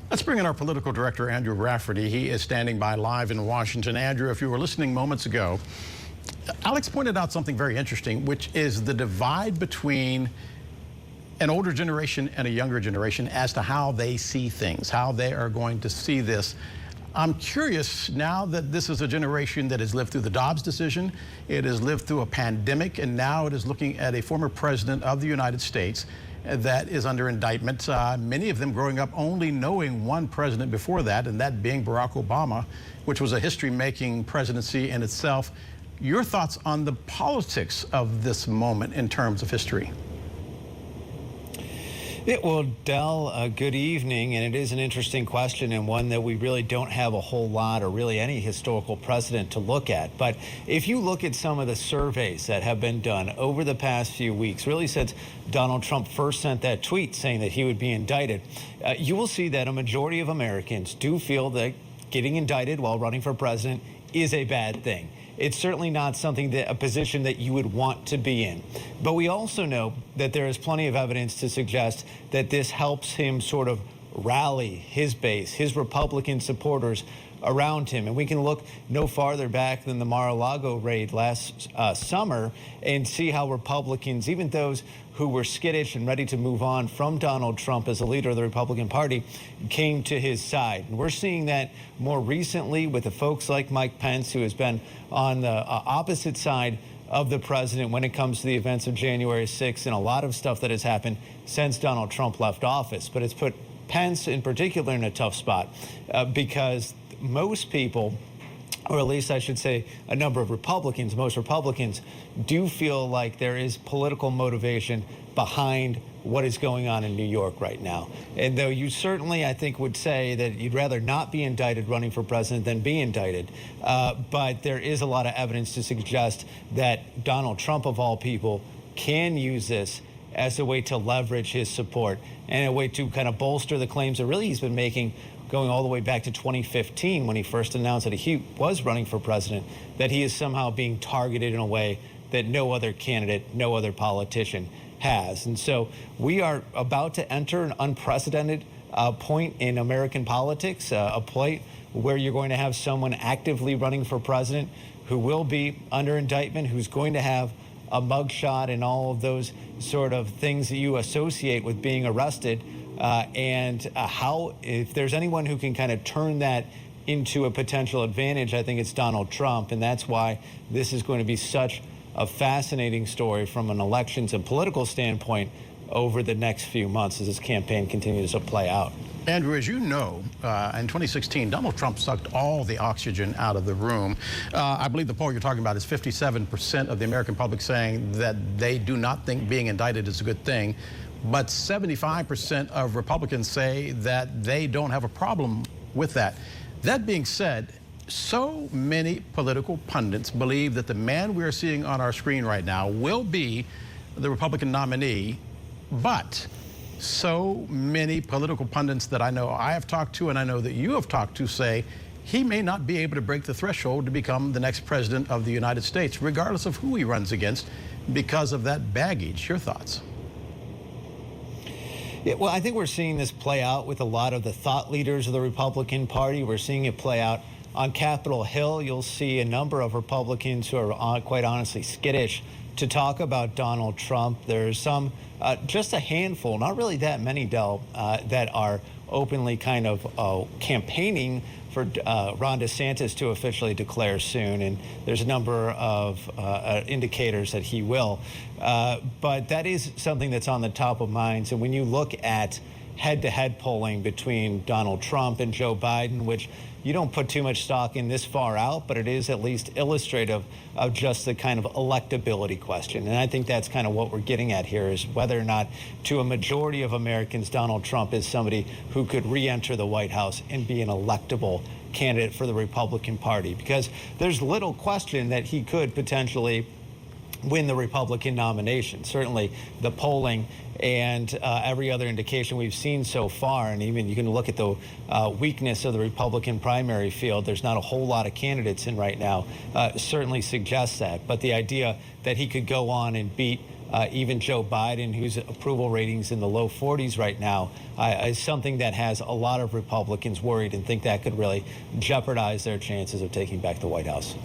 Let's bring in our political director, Andrew Rafferty. He is standing by live in Washington. Andrew, if you were listening moments ago, Alex pointed out something very interesting, which is the divide between an older generation and a younger generation as to how they see things, how they are going to see this. I'm curious now that this is a generation that has lived through the Dobbs decision, it has lived through a pandemic, and now it is looking at a former president of the United States that is under indictment. Many of them growing up only knowing one president before that, and that being Barack Obama, which was a history-making presidency in itself. Your thoughts on the politics of this moment in terms of history? Well, Del, good evening, and it is an interesting question and one that we really don't have a whole lot or really any historical precedent to look at. But if you look at some of the surveys that have been done over the past few weeks, really since Donald Trump first sent that tweet saying that he would be indicted, you will see that a majority of Americans do feel that getting indicted while running for president is a bad thing. It's certainly not something a position that you would want to be in. But we also know that there is plenty of evidence to suggest that this helps him sort of rally his base, his Republican supporters around him. And we can look no farther back than the Mar-a-Lago raid last summer and see how Republicans, even those who were skittish and ready to move on from Donald Trump as a leader of the Republican Party, came to his side. And we're seeing that more recently with the folks like Mike Pence, who has been on the opposite side of the president when it comes to the events of January 6th and a lot of stuff that has happened since Donald Trump left office. But it's put Pence in particular in a tough spot because most people, or at least I should say a number of Republicans, most Republicans do feel like there is political motivation behind what is going on in New York right now. And though you certainly, I think, would say that you'd rather not be indicted running for president than be indicted, but there is a lot of evidence to suggest that Donald Trump, of all people, can use this as a way to leverage his support and a way to kind of bolster the claims that really he's been making going all the way back to 2015 when he first announced that he was running for president, that he is somehow being targeted in a way that no other candidate, no other politician has. And so we are about to enter an unprecedented point in American politics, a point where you're going to have someone actively running for president who will be under indictment, who's going to have a mugshot and all of those sort of things that you associate with being arrested. How, if there's anyone who can kind of turn that into a potential advantage, I think it's Donald Trump. And that's why this is going to be such a fascinating story from an elections and political standpoint over the next few months as this campaign continues to play out. Andrew, as you know, in 2016, Donald Trump sucked all the oxygen out of the room. I believe the poll you're talking about is 57% of the American public saying that they do not think being indicted is a good thing. But 75% of Republicans say that they don't have a problem with that. That being said, so many political pundits believe that the man we are seeing on our screen right now will be the Republican nominee, but so many political pundits that I know I have talked to and I know that you have talked to say he may not be able to break the threshold to become the next president of the United States, regardless of who he runs against, because of that baggage. Your thoughts? Yeah, well, I think we're seeing this play out with a lot of the thought leaders of the Republican Party. We're seeing it play out on Capitol Hill. You'll see a number of Republicans who are quite honestly skittish to talk about Donald Trump. There's some, just a handful, not really that many, Del, that are openly kind of campaigning for Ron DeSantis to officially declare soon. And there's a number of indicators that he will. But that is something that's on the top of minds. And when you look at head-to-head polling between Donald Trump and Joe Biden, which you don't put too much stock in this far out, but it is at least illustrative of just the kind of electability question. And I think that's kind of what we're getting at here, is whether or not to a majority of Americans, Donald Trump is somebody who could re-enter the White House and be an electable candidate for the Republican Party. Because there's little question that he could potentially win the Republican nomination. Certainly the polling and every other indication we've seen so far, and even you can look at the weakness of the Republican primary field, there's not a whole lot of candidates in right now, certainly suggests that. But the idea that he could go on and beat even Joe Biden, whose approval ratings in the low 40s right now, is something that has a lot of Republicans worried and think that could really jeopardize their chances of taking back the White House.